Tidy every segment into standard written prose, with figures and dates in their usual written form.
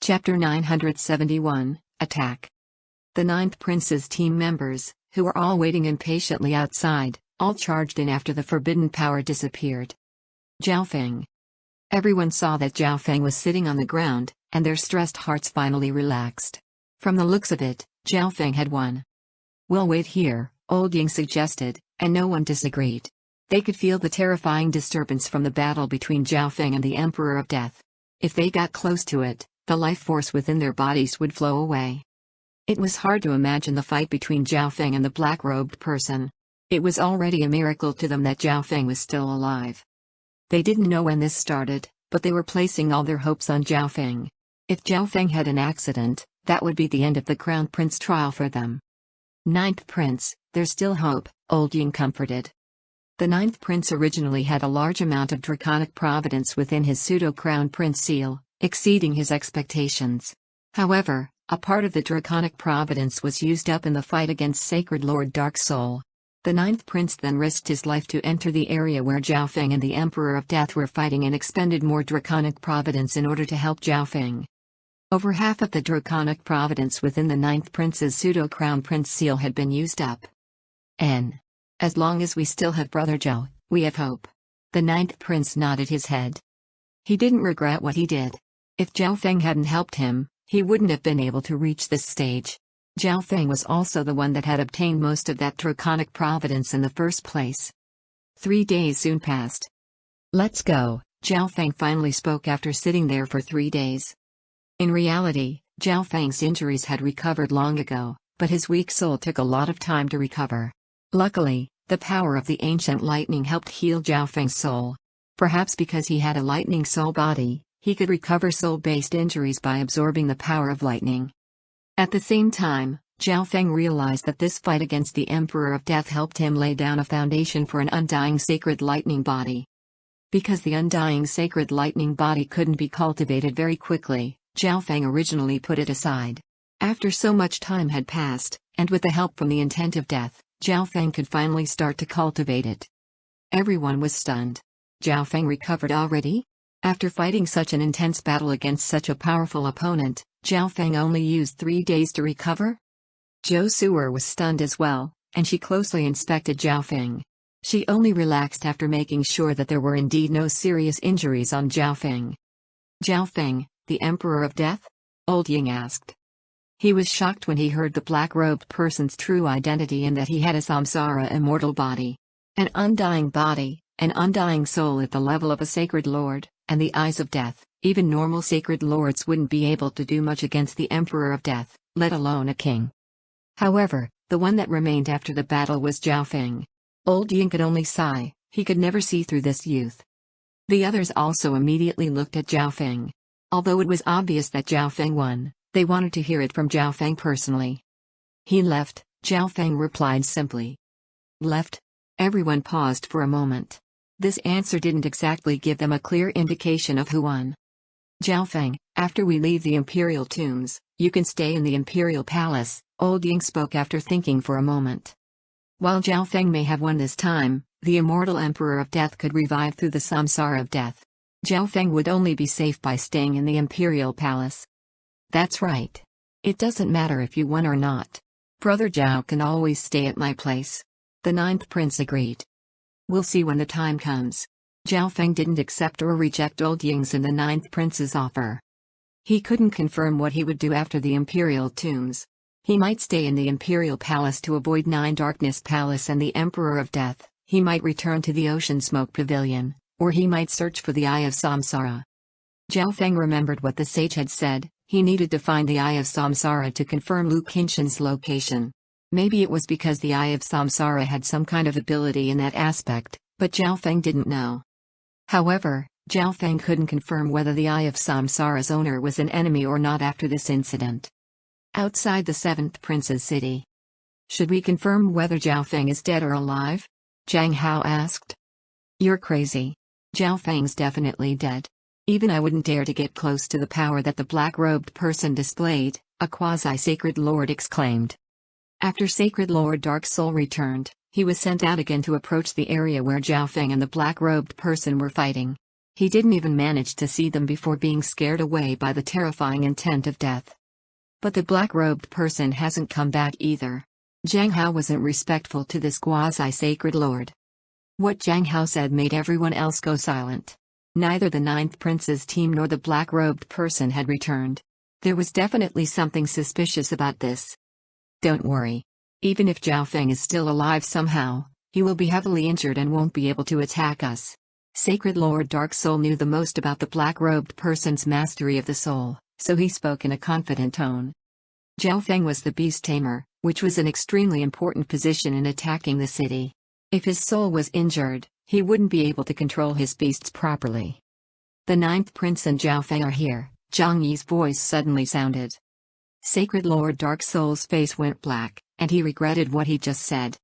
Chapter 971, Attack. The Ninth Prince's team members, who were all waiting impatiently outside, all charged in after the forbidden power disappeared. Zhao Feng. Everyone saw that Zhao Feng was sitting on the ground, and their stressed hearts finally relaxed. From the looks of it, Zhao Feng had won. "We'll wait here," Old Ying suggested, and no one disagreed. They could feel the terrifying disturbance from the battle between Zhao Feng and the Emperor of Death. If they got close to it, the life force within their bodies would flow away. It was hard to imagine the fight between Zhao Feng and the black-robed person. It was already a miracle to them that Zhao Feng was still alive. They didn't know when this started, but they were placing all their hopes on Zhao Feng. If Zhao Feng had an accident, that would be the end of the Crown Prince trial for them. "Ninth Prince, there's still hope," Old Ying comforted. The Ninth Prince originally had a large amount of draconic providence within his pseudo-Crown Prince seal, exceeding his expectations. However, a part of the draconic providence was used up in the fight against Sacred Lord Dark Soul. The Ninth Prince then risked his life to enter the area where Zhao Feng and the Emperor of Death were fighting and expended more draconic providence in order to help Zhao Feng. Over half of the draconic providence within the Ninth Prince's pseudo-Crown Prince seal had been used up. As long as we still have Brother Zhao, we have hope." The Ninth Prince nodded his head. He didn't regret what he did. If Zhao Feng hadn't helped him, he wouldn't have been able to reach this stage. Zhao Feng was also the one that had obtained most of that draconic providence in the first place. 3 days soon passed. "Let's go," Zhao Feng finally spoke after sitting there for 3 days. In reality, Zhao Feng's injuries had recovered long ago, but his weak soul took a lot of time to recover. Luckily, the power of the ancient lightning helped heal Zhao Feng's soul. Perhaps because he had a lightning soul body, he could recover soul-based injuries by absorbing the power of lightning. At the same time, Zhao Feng realized that this fight against the Emperor of Death helped him lay down a foundation for an undying sacred lightning body. Because the undying sacred lightning body couldn't be cultivated very quickly, Zhao Feng originally put it aside. After so much time had passed, and with the help from the intent of death, Zhao Feng could finally start to cultivate it. Everyone was stunned. Zhao Feng recovered already? After fighting such an intense battle against such a powerful opponent, Zhao Feng only used 3 days to recover? Zhou Suer was stunned as well, and she closely inspected Zhao Feng. She only relaxed after making sure that there were indeed no serious injuries on Zhao Feng. "Zhao Feng, the Emperor of Death?" Old Ying asked. He was shocked when he heard the black-robed person's true identity and that he had a samsara immortal body. An undying body, an undying soul at the level of a sacred lord, and the eyes of death. Even normal sacred lords wouldn't be able to do much against the Emperor of Death, let alone a king. However, the one that remained after the battle was Zhao Feng. Old Ying could only sigh, he could never see through this youth. The others also immediately looked at Zhao Feng. Although it was obvious that Zhao Feng won, they wanted to hear it from Zhao Feng personally. "He left," Zhao Feng replied simply. "Left?" Everyone paused for a moment. This answer didn't exactly give them a clear indication of who won. "Zhao Feng, after we leave the Imperial tombs, you can stay in the Imperial Palace," Old Ying spoke after thinking for a moment. While Zhao Feng may have won this time, the immortal Emperor of Death could revive through the samsara of death. Zhao Feng would only be safe by staying in the Imperial Palace. "That's right. It doesn't matter if you won or not. Brother Zhao can always stay at my place." The Ninth Prince agreed. "We'll see when the time comes." Zhao Feng didn't accept or reject Old Ying's and the Ninth Prince's offer. He couldn't confirm what he would do after the Imperial tombs. He might stay in the Imperial Palace to avoid Nine Darkness Palace and the Emperor of Death, he might return to the Ocean Smoke Pavilion, or he might search for the Eye of Samsara. Zhao Feng remembered what the sage had said, he needed to find the Eye of Samsara to confirm Lu Qinshan's location. Maybe it was because the Eye of Samsara had some kind of ability in that aspect, but Zhao Feng didn't know. However, Zhao Feng couldn't confirm whether the Eye of Samsara's owner was an enemy or not after this incident. Outside the Seventh Prince's city. "Should we confirm whether Zhao Feng is dead or alive?" Zhang Hao asked. "You're crazy. Zhao Feng's definitely dead. Even I wouldn't dare to get close to the power that the black-robed person displayed," a quasi-sacred lord exclaimed. After Sacred Lord Dark Soul returned, he was sent out again to approach the area where Zhao Feng and the black-robed person were fighting. He didn't even manage to see them before being scared away by the terrifying intent of death. But the black-robed person hasn't come back either. Zhang Hao wasn't respectful to this quasi-sacred lord. What Zhang Hao said made everyone else go silent. Neither the Ninth Prince's team nor the black-robed person had returned. There was definitely something suspicious about this. Don't worry. Even if Zhao Feng is still alive somehow, he will be heavily injured and won't be able to attack us. Sacred Lord Dark Soul knew the most about the black-robed person's mastery of the soul, so he spoke in a confident tone. Zhao Feng was the beast tamer, which was an extremely important position in attacking the city. If his soul was injured, he wouldn't be able to control his beasts properly. The Ninth Prince and Zhao Feng are here, Zhang Yi's voice suddenly sounded. Sacred Lord Dark Soul's face went black, and he regretted what he just said.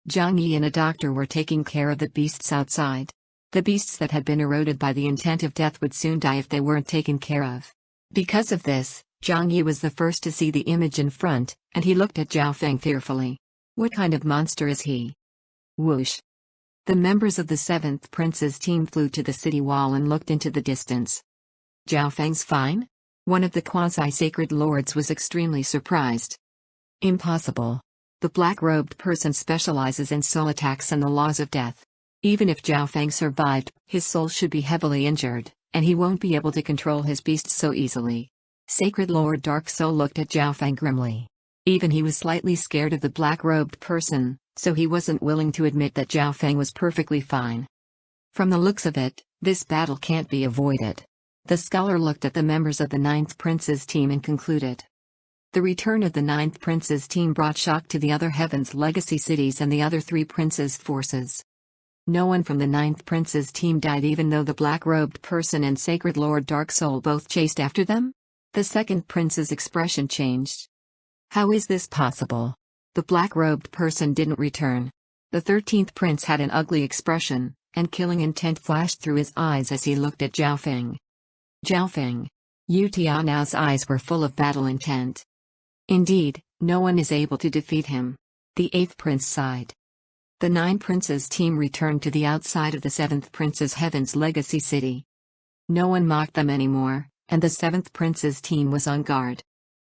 Zhang Yi and a doctor were taking care of the beasts outside. The beasts that had been eroded by the intent of death would soon die if they weren't taken care of. Because of this, Zhang Yi was the first to see the image in front, and he looked at Zhao Feng fearfully. What kind of monster is he? Whoosh! The members of the Seventh Prince's team flew to the city wall and looked into the distance. Zhao Feng's fine? One of the quasi-sacred lords was extremely surprised. Impossible. The black-robed person specializes in soul attacks and the laws of death. Even if Zhao Feng survived, his soul should be heavily injured, and he won't be able to control his beasts so easily. Sacred Lord Dark Soul looked at Zhao Feng grimly. Even he was slightly scared of the black-robed person, so he wasn't willing to admit that Zhao Feng was perfectly fine. From the looks of it, this battle can't be avoided. The scholar looked at the members of the Ninth Prince's team and concluded. The return of the Ninth Prince's team brought shock to the other Heaven's legacy cities and the other three princes' forces. No one from the Ninth Prince's team died even though the black-robed person and Sacred Lord Dark Soul both chased after them? The second prince's expression changed. How is this possible? The black-robed person didn't return. The 13th prince had an ugly expression, and killing intent flashed through his eyes as he looked at Zhao Feng. Zhao Feng. Yu Tianao's eyes were full of battle intent. Indeed, no one is able to defeat him. The 8th prince sighed. The 9 princes' team returned to the outside of the 7th prince's Heaven's legacy city. No one mocked them anymore, and the 7th prince's team was on guard.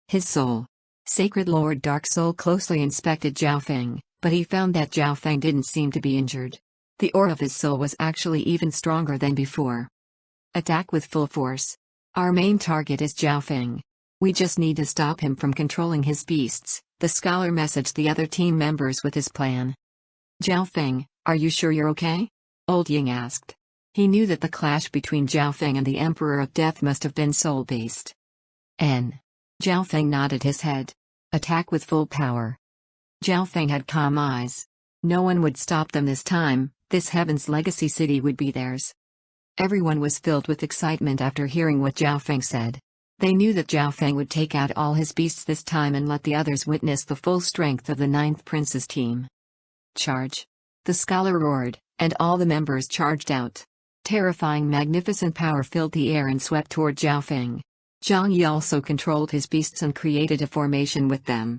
His soul. Sacred Lord Dark Soul closely inspected Zhao Feng, but he found that Zhao Feng didn't seem to be injured. The aura of his soul was actually even stronger than before. Attack with full force. Our main target is Zhao Feng. We just need to stop him from controlling his beasts, the scholar messaged the other team members with his plan. Zhao Feng, are you sure you're okay? Old Ying asked. He knew that the clash between Zhao Feng and the Emperor of Death must have been soul-based. Zhao Feng nodded his head. Attack with full power. Zhao Feng had calm eyes. No one would stop them this time, this Heaven's legacy city would be theirs. Everyone was filled with excitement after hearing what Zhao Feng said. They knew that Zhao Feng would take out all his beasts this time and let the others witness the full strength of the 9th prince's team. Charge! The scholar roared, and all the members charged out. Terrifying magnificent power filled the air and swept toward Zhao Feng. Zhang Yi also controlled his beasts and created a formation with them.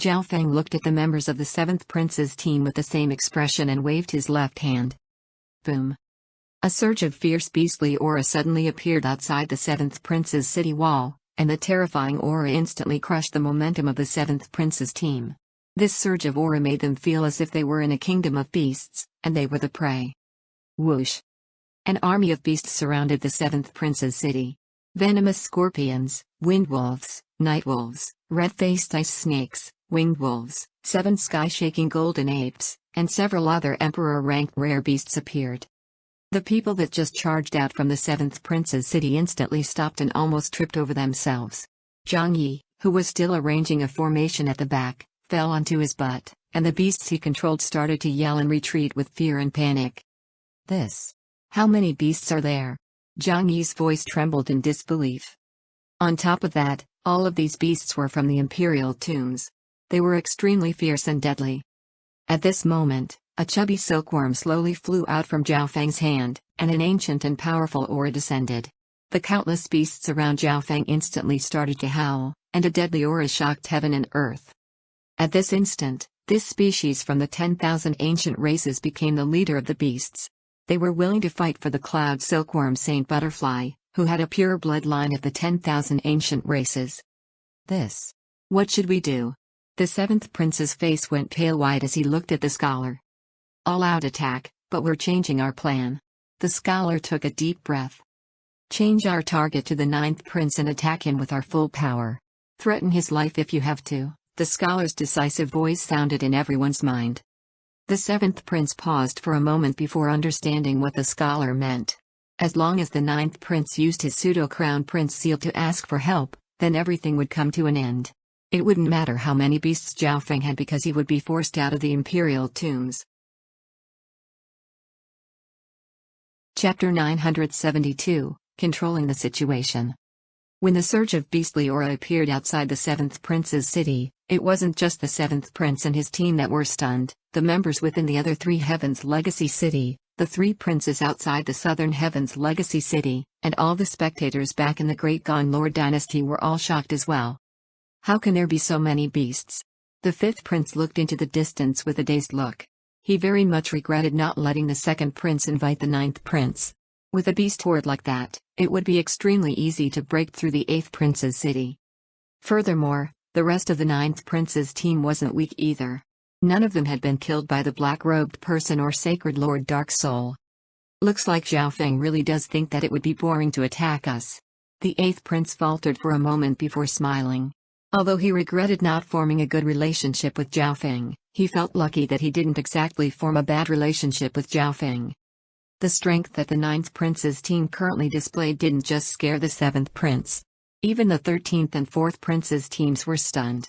Zhao Feng looked at the members of the 7th prince's team with the same expression and waved his left hand. Boom! A surge of fierce beastly aura suddenly appeared outside the 7th prince's city wall, and the terrifying aura instantly crushed the momentum of the 7th prince's team. This surge of aura made them feel as if they were in a kingdom of beasts, and they were the prey. Whoosh! An army of beasts surrounded the 7th prince's city. Venomous scorpions, wind wolves, night wolves, red-faced ice snakes, winged wolves, 7 sky-shaking golden apes, and several other emperor-ranked rare beasts appeared. The people that just charged out from the 7th prince's city instantly stopped and almost tripped over themselves. Zhang Yi, who was still arranging a formation at the back, fell onto his butt, and the beasts he controlled started to yell and retreat with fear and panic. How many beasts are there? Zhang Yi's voice trembled in disbelief. On top of that, all of these beasts were from the imperial tombs. They were extremely fierce and deadly. At this moment, a chubby silkworm slowly flew out from Zhao Feng's hand, and an ancient and powerful aura descended. The countless beasts around Zhao Feng instantly started to howl, and a deadly aura shocked heaven and earth. At this instant, this species from the 10,000 ancient races became the leader of the beasts. They were willing to fight for the cloud silkworm Saint Butterfly, who had a pure bloodline of the 10,000 ancient races. What should we do? The seventh prince's face went pale white as he looked at the scholar. All-out attack, but we're changing our plan. The scholar took a deep breath. Change our target to the ninth prince and attack him with our full power. Threaten his life if you have to, the scholar's decisive voice sounded in everyone's mind. The seventh prince paused for a moment before understanding what the scholar meant. As long as the ninth prince used his pseudo-crown prince seal to ask for help, then everything would come to an end. It wouldn't matter how many beasts Zhao Feng had because he would be forced out of the imperial tombs. Chapter 972, Controlling the Situation. When the surge of beastly aura appeared outside the seventh prince's city, it wasn't just the seventh prince and his team that were stunned. The members within the other three heavens legacy city, the three princes outside the southern heavens legacy city, and all the spectators back in the Great Gone Lord dynasty were all shocked as well. How can there be so many beasts? The fifth prince looked into the distance with a dazed look. He very much regretted not letting the second prince invite the ninth prince. With a beast horde like that, it would be extremely easy to break through the eighth prince's city. Furthermore, the rest of the ninth prince's team wasn't weak either. None of them had been killed by the black-robed person or sacred lord Dark Soul. Looks like Zhao Feng really does think that it would be boring to attack us. The eighth prince faltered for a moment before smiling. Although he regretted not forming a good relationship with Zhao Feng, he felt lucky that he didn't exactly form a bad relationship with Zhao Feng. The strength that the ninth prince's team currently displayed didn't just scare the seventh prince. Even the 13th and 4th prince's teams were stunned.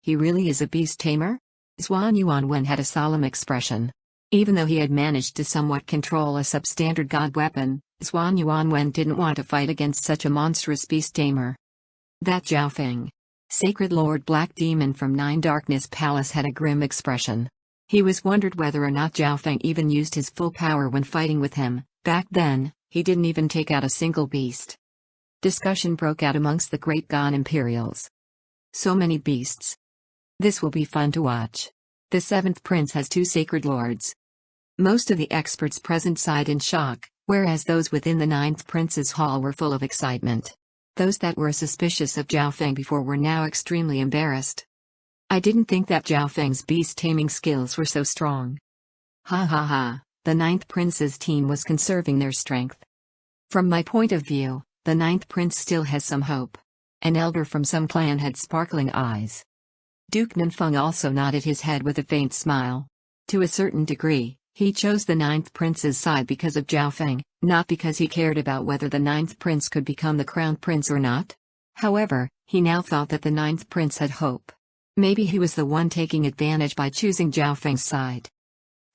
He really is a beast tamer? Zhuan Yuanwen had a solemn expression. Even though he had managed to somewhat control a substandard god weapon, Zhuan Yuanwen didn't want to fight against such a monstrous beast tamer. That Zhao Feng, Sacred Lord Black Demon from Nine Darkness Palace, had a grim expression. He was wondered whether or not Zhao Feng even used his full power when fighting with him. Back then, he didn't even take out a single beast. Discussion broke out amongst the Great Gone Imperials. So many beasts. This will be fun to watch. The seventh prince has two sacred lords. Most of the experts present sighed in shock, whereas those within the ninth prince's hall were full of excitement. Those that were suspicious of Zhao Feng before were now extremely embarrassed. I didn't think that Zhao Feng's beast-taming skills were so strong. Ha ha ha, the ninth prince's team was conserving their strength. From my point of view, the ninth prince still has some hope. An elder from some clan had sparkling eyes. Duke Nanfeng also nodded his head with a faint smile. To a certain degree, he chose the ninth prince's side because of Zhao Feng, not because he cared about whether the ninth prince could become the crown prince or not. However, he now thought that the ninth prince had hope. Maybe he was the one taking advantage by choosing Zhao Feng's side.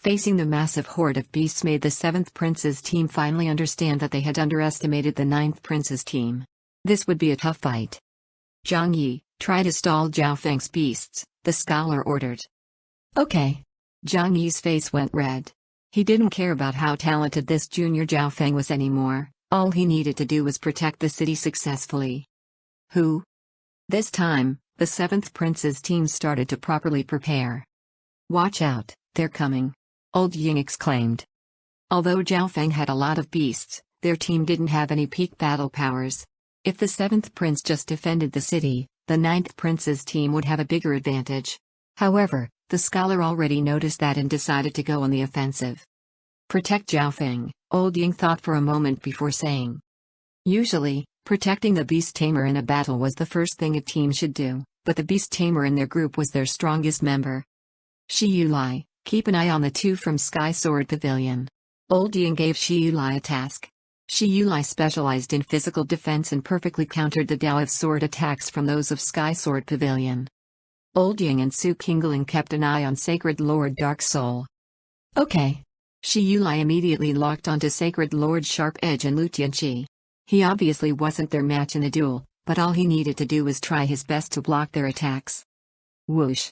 Facing the massive horde of beasts made the seventh prince's team finally understand that they had underestimated the ninth prince's team. This would be a tough fight. Zhang Yi, try to stall Zhao Feng's beasts, the scholar ordered. Okay. Zhang Yi's face went red. He didn't care about how talented this junior Zhao Feng was anymore. All he needed to do was protect the city successfully. Who? This time, the seventh prince's team started to properly prepare. Watch out, they're coming. Old Ying exclaimed. Although Zhao Feng had a lot of beasts, their team didn't have any peak battle powers. If the seventh prince just defended the city, the ninth prince's team would have a bigger advantage. However, the scholar already noticed that and decided to go on the offensive. Protect Zhao Feng, Old Ying thought for a moment before saying. Usually, protecting the beast tamer in a battle was the first thing a team should do, but the beast tamer in their group was their strongest member. Shi Yulai, keep an eye on the two from Sky Sword Pavilion. Old Ying gave Shi Yulai a task. Shi Yulai specialized in physical defense and perfectly countered the Tao of sword attacks from those of Sky Sword Pavilion. Old Ying and Su Qingling kept an eye on Sacred Lord Dark Soul. Okay. Shi Yulai immediately locked onto Sacred Lord Sharp Edge and Lu Tianqi. He obviously wasn't their match in a duel, but all he needed to do was try his best to block their attacks. Whoosh.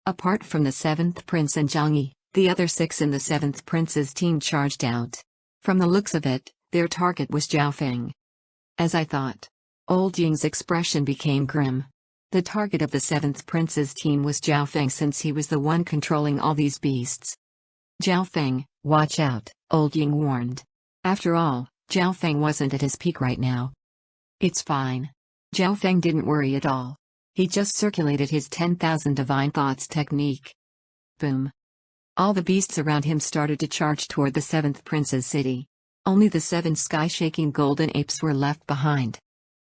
Apart from the seventh prince and Zhang Yi, the other six in the seventh prince's team charged out. From the looks of it, their target was Zhao Feng. As I thought. Old Ying's expression became grim. The target of the seventh prince's team was Zhao Feng since he was the one controlling all these beasts. Zhao Feng, watch out, Old Ying warned. After all, Zhao Feng wasn't at his peak right now. It's fine. Zhao Feng didn't worry at all. He just circulated his 10,000 divine thoughts technique. Boom. All the beasts around him started to charge toward the 7th prince's city. Only the 7 sky-shaking golden apes were left behind.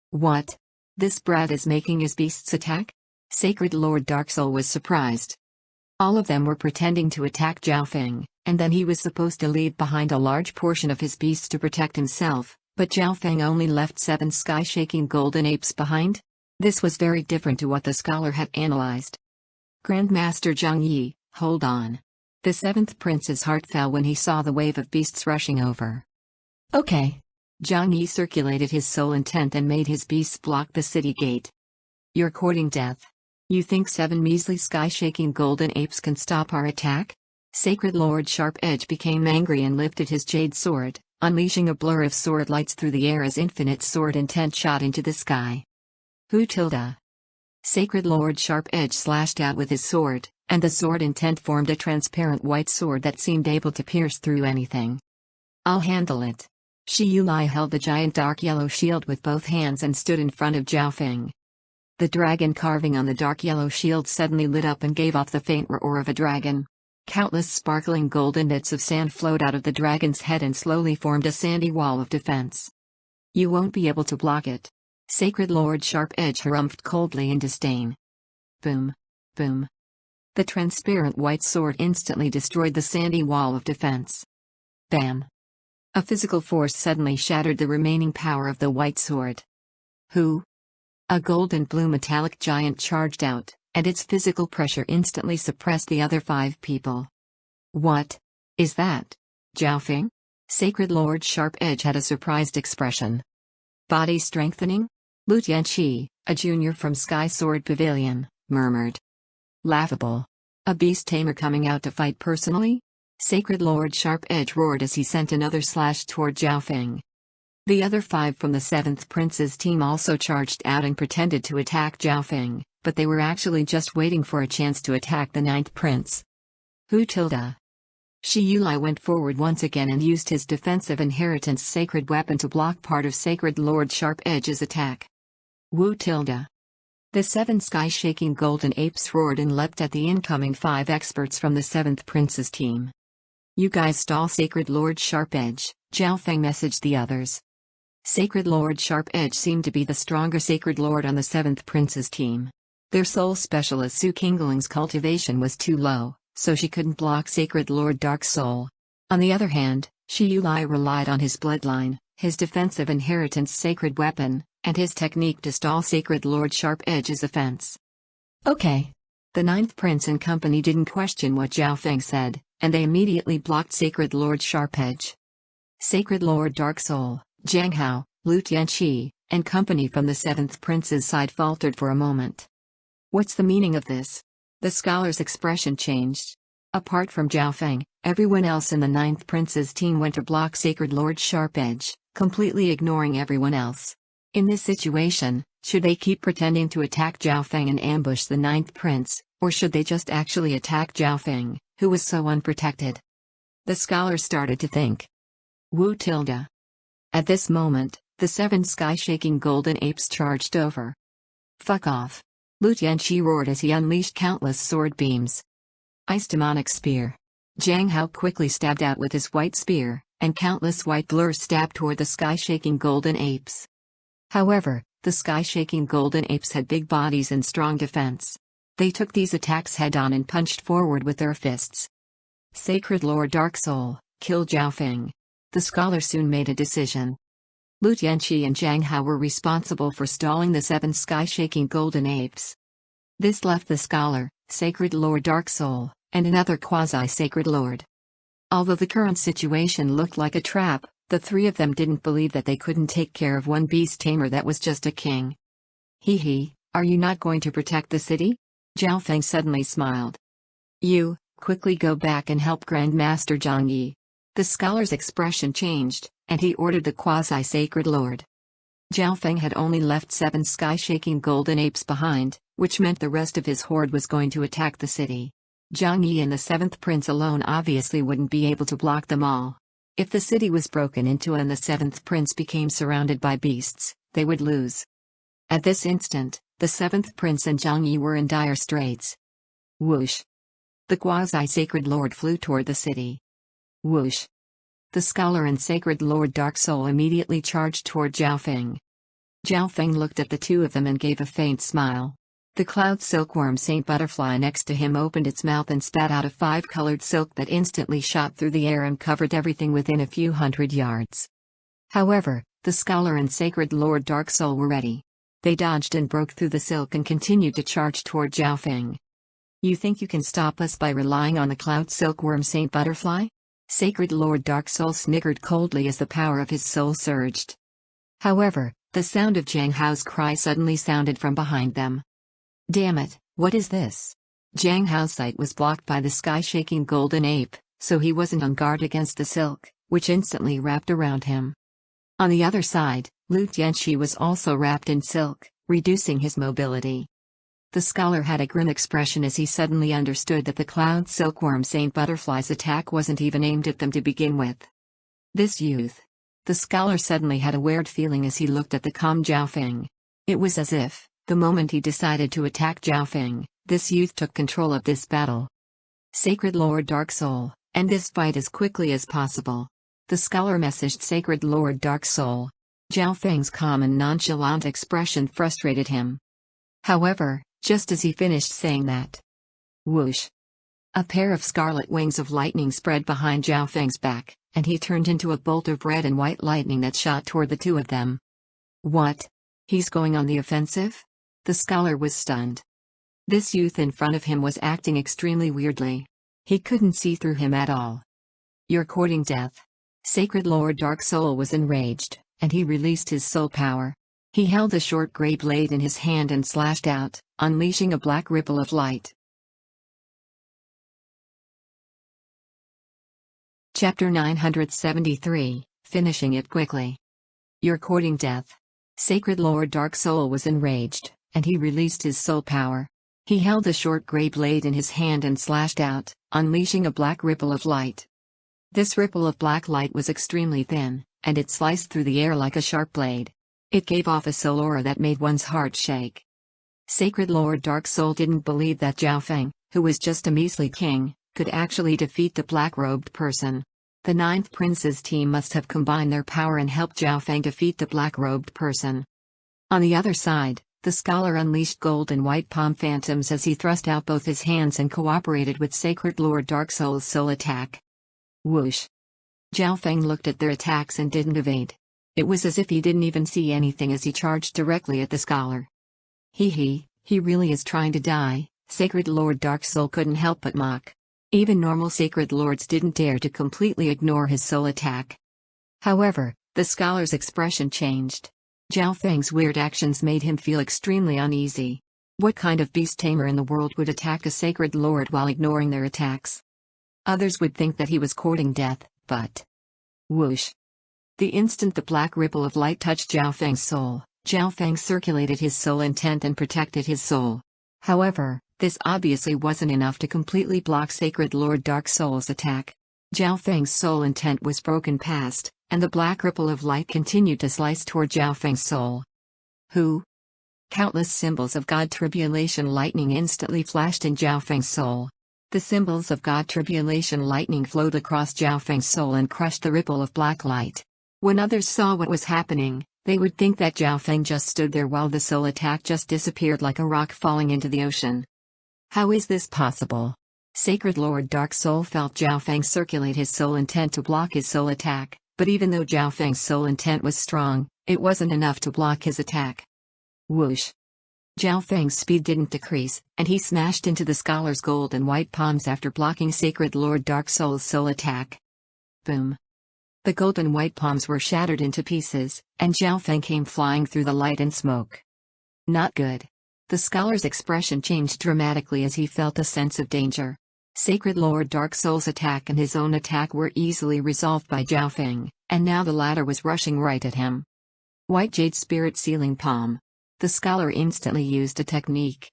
What? This brat is making his beasts attack? Sacred Lord Dark Soul was surprised. All of them were pretending to attack Zhao Feng, and then he was supposed to leave behind a large portion of his beasts to protect himself, but Zhao Feng only left 7 sky-shaking golden apes behind? This was very different to what the scholar had analyzed. Grandmaster Zhang Yi, hold on. The 7th prince's heart fell when he saw the wave of beasts rushing over. Okay. Zhang Yi circulated his soul intent and made his beasts block the city gate. You're courting death. You think 7 measly sky-shaking golden apes can stop our attack? Sacred Lord Sharp Edge became angry and lifted his jade sword, unleashing a blur of sword lights through the air as infinite sword intent shot into the sky. Who tilde? Sacred Lord Sharp Edge slashed out with his sword, and the sword intent formed a transparent white sword that seemed able to pierce through anything. I'll handle it. Shi Yulai held the giant dark yellow shield with both hands and stood in front of Zhao Feng. The dragon carving on the dark yellow shield suddenly lit up and gave off the faint roar of a dragon. Countless sparkling golden bits of sand flowed out of the dragon's head and slowly formed a sandy wall of defense. You won't be able to block it. Sacred Lord Sharp Edge harumphed coldly in disdain. Boom. Boom. The transparent white sword instantly destroyed the sandy wall of defense. Bam. A physical force suddenly shattered the remaining power of the white sword. Who? A golden blue metallic giant charged out, and its physical pressure instantly suppressed the other 5 people. What? Is that? Zhao Feng? Sacred Lord Sharp Edge had a surprised expression. Body strengthening? Lu Tianqi, a junior from Sky Sword Pavilion, murmured. Laughable. A beast tamer coming out to fight personally? Sacred Lord Sharp Edge roared as he sent another slash toward Zhao Feng. The other 5 from the 7th prince's team also charged out and pretended to attack Zhao Feng, but they were actually just waiting for a chance to attack the 9th prince. Who tilde? Shi Yulai went forward once again and used his defensive inheritance sacred weapon to block part of Sacred Lord Sharp Edge's attack. Wu tilde. The 7 sky-shaking golden apes roared and leapt at the incoming 5 experts from the 7th prince's team. You guys stall Sacred Lord Sharp Edge, Zhao Feng messaged the others. Sacred Lord Sharp Edge seemed to be the stronger Sacred Lord on the 7th prince's team. Their soul specialist Su Qingling's cultivation was too low, so she couldn't block Sacred Lord Dark Soul. On the other hand, Shi Yulai relied on his bloodline, his defensive inheritance sacred weapon, and his technique to stall Sacred Lord Sharp Edge's offense. Okay. The 9th prince and company didn't question what Zhao Feng said, and they immediately blocked Sacred Lord Sharp Edge. Sacred Lord Dark Soul, Zhang Hao, Lu Tianqi, and company from the 7th prince's side faltered for a moment. What's the meaning of this? The scholar's expression changed. Apart from Zhao Feng, everyone else in the 9th prince's team went to block Sacred Lord Sharp Edge, completely ignoring everyone else. In this situation, should they keep pretending to attack Zhao Feng and ambush the 9th prince, or should they just actually attack Zhao Feng, who was so unprotected? The scholar started to think. Wu tilde. At this moment, the 7 sky-shaking golden apes charged over. Fuck off. Lu Tianqi roared as he unleashed countless sword beams. Ice demonic spear. Zhang Hao quickly stabbed out with his white spear, and countless white blurs stabbed toward the sky-shaking golden apes. However, the sky-shaking golden apes had big bodies and strong defense. They took these attacks head-on and punched forward with their fists. Sacred Lord Dark Soul, kill Zhao Feng. The scholar soon made a decision. Lu Tianqi and Zhang Hao were responsible for stalling the 7 sky-shaking golden apes. This left the scholar, Sacred Lord Dark Soul, and another quasi-sacred lord. Although the current situation looked like a trap, the 3 of them didn't believe that they couldn't take care of one beast tamer that was just a king. Hee, are you not going to protect the city? Zhao Feng suddenly smiled. You, quickly go back and help Grandmaster Zhang Yi. The scholar's expression changed, and he ordered the quasi-sacred lord. Zhao Feng had only left 7 sky-shaking golden apes behind, which meant the rest of his horde was going to attack the city. Zhang Yi and the 7th prince alone obviously wouldn't be able to block them all. If the city was broken into and the seventh prince became surrounded by beasts, they would lose. At this instant, the seventh prince and Zhang Yi were in dire straits. Whoosh! The quasi-sacred lord flew toward the city. Whoosh! The scholar and sacred lord Dark Soul immediately charged toward Zhao Feng. Zhao Feng looked at the two of them and gave a faint smile. The cloud silkworm Saint Butterfly next to him opened its mouth and spat out a five-colored silk that instantly shot through the air and covered everything within a few hundred yards. However, the scholar and sacred lord Dark Soul were ready. They dodged and broke through the silk and continued to charge toward Zhao Feng. You think you can stop us by relying on the cloud silkworm Saint Butterfly? Sacred Lord Dark Soul sniggered coldly as the power of his soul surged. However, the sound of Zhang Hao's cry suddenly sounded from behind them. Damn it, what is this? Zhang Hao's sight was blocked by the sky-shaking golden ape, so he wasn't on guard against the silk, which instantly wrapped around him. On the other side, Lu Tianxi was also wrapped in silk, reducing his mobility. The scholar had a grim expression as he suddenly understood that the cloud silkworm Saint Butterfly's attack wasn't even aimed at them to begin with. This youth. The scholar suddenly had a weird feeling as he looked at the calm Zhao Feng. It was as if, the moment he decided to attack Zhao Feng, this youth took control of this battle. Sacred Lord Dark Soul, end this fight as quickly as possible. The scholar messaged Sacred Lord Dark Soul. Zhao Feng's calm and nonchalant expression frustrated him. However, just as he finished saying that, whoosh! A pair of scarlet wings of lightning spread behind Zhao Feng's back, and he turned into a bolt of red and white lightning that shot toward the two of them. What? He's going on the offensive? The scholar was stunned. This youth in front of him was acting extremely weirdly. He couldn't see through him at all. You're courting death. Sacred Lord Dark Soul was enraged, and he released his soul power. He held a short gray blade in his hand and slashed out, unleashing a black ripple of light. Chapter 973, Finishing It Quickly. You're courting death. Sacred Lord Dark Soul was enraged, and he released his soul power. He held a short gray blade in his hand and slashed out, unleashing a black ripple of light. This ripple of black light was extremely thin, and it sliced through the air like a sharp blade. It gave off a soul aura that made one's heart shake. Sacred Lord Dark Soul didn't believe that Zhao Feng, who was just a measly king, could actually defeat the black-robed person. The ninth prince's team must have combined their power and helped Zhao Feng defeat the black-robed person. On the other side, the scholar unleashed gold and white palm phantoms as he thrust out both his hands and cooperated with Sacred Lord Dark Soul's soul attack. Whoosh! Zhao Feng looked at their attacks and didn't evade. It was as if he didn't even see anything as he charged directly at the scholar. He really is trying to die, Sacred Lord Dark Soul couldn't help but mock. Even normal sacred lords didn't dare to completely ignore his soul attack. However, the scholar's expression changed. Zhao Feng's weird actions made him feel extremely uneasy. What kind of beast tamer in the world would attack a sacred lord while ignoring their attacks? Others would think that he was courting death, but... Whoosh! The instant the black ripple of light touched Zhao Feng's soul, Zhao Feng circulated his soul intent and protected his soul. However, this obviously wasn't enough to completely block Sacred Lord Dark Soul's attack. Zhao Feng's soul intent was broken past, and the black ripple of light continued to slice toward Zhao Feng's soul. Who? Countless symbols of God Tribulation Lightning instantly flashed in Zhao Feng's soul. The symbols of God Tribulation Lightning flowed across Zhao Feng's soul and crushed the ripple of black light. When others saw what was happening, they would think that Zhao Feng just stood there while the soul attack just disappeared like a rock falling into the ocean. How is this possible? Sacred Lord Dark Soul felt Zhao Feng circulate his soul intent to block his soul attack, but even though Zhao Feng's soul intent was strong, it wasn't enough to block his attack. Whoosh! Zhao Feng's speed didn't decrease, and he smashed into the scholar's gold and white palms after blocking Sacred Lord Dark Soul's soul attack. Boom! The gold and white palms were shattered into pieces, and Zhao Feng came flying through the light and smoke. Not good. The scholar's expression changed dramatically as he felt a sense of danger. Sacred Lord Dark Soul's attack and his own attack were easily resolved by Zhao Feng, and now the latter was rushing right at him. White Jade Spirit Sealing Palm. The scholar instantly used a technique.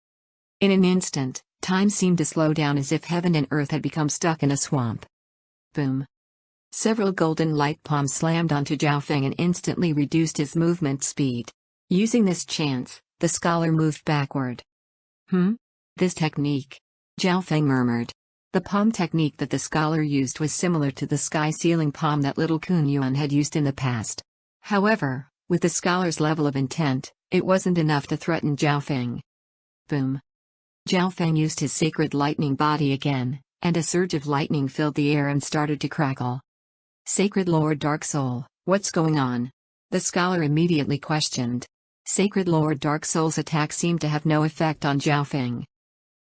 In an instant, time seemed to slow down as if heaven and earth had become stuck in a swamp. Boom! Several golden light palms slammed onto Zhao Feng and instantly reduced his movement speed. Using this chance, the scholar moved backward. This technique? Zhao Feng murmured. The palm technique that the scholar used was similar to the sky-sealing palm that little Kun Yuan had used in the past. However, with the scholar's level of intent, it wasn't enough to threaten Zhao Feng. Boom. Zhao Feng used his sacred lightning body again, and a surge of lightning filled the air and started to crackle. Sacred Lord Dark Soul, what's going on? The scholar immediately questioned. Sacred Lord Dark Soul's attack seemed to have no effect on Zhao Feng.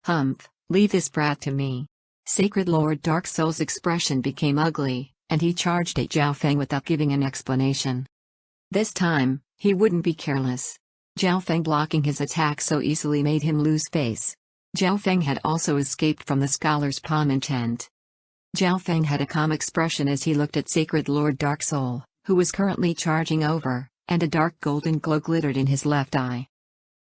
Humph, leave this brat to me. Sacred Lord Dark Soul's expression became ugly, and he charged at Zhao Feng without giving an explanation. This time, he wouldn't be careless. Zhao Feng blocking his attack so easily made him lose face. Zhao Feng had also escaped from the scholar's palm intent. Zhao Feng had a calm expression as he looked at Sacred Lord Dark Soul, who was currently charging over, and a dark golden glow glittered in his left eye.